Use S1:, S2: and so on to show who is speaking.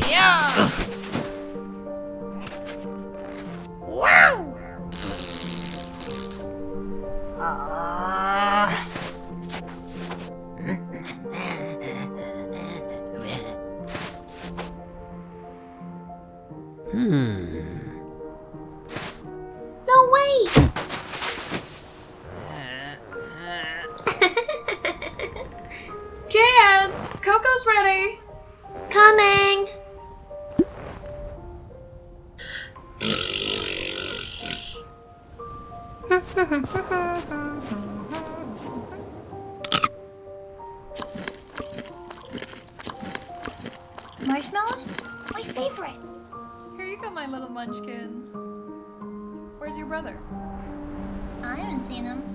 S1: Yeah! Wow!
S2: No way!
S3: Kids! Coco's ready!
S2: Coming! Marshmallows? My favorite.
S3: Here you go, my little munchkins. Where's your brother?
S2: I haven't seen him.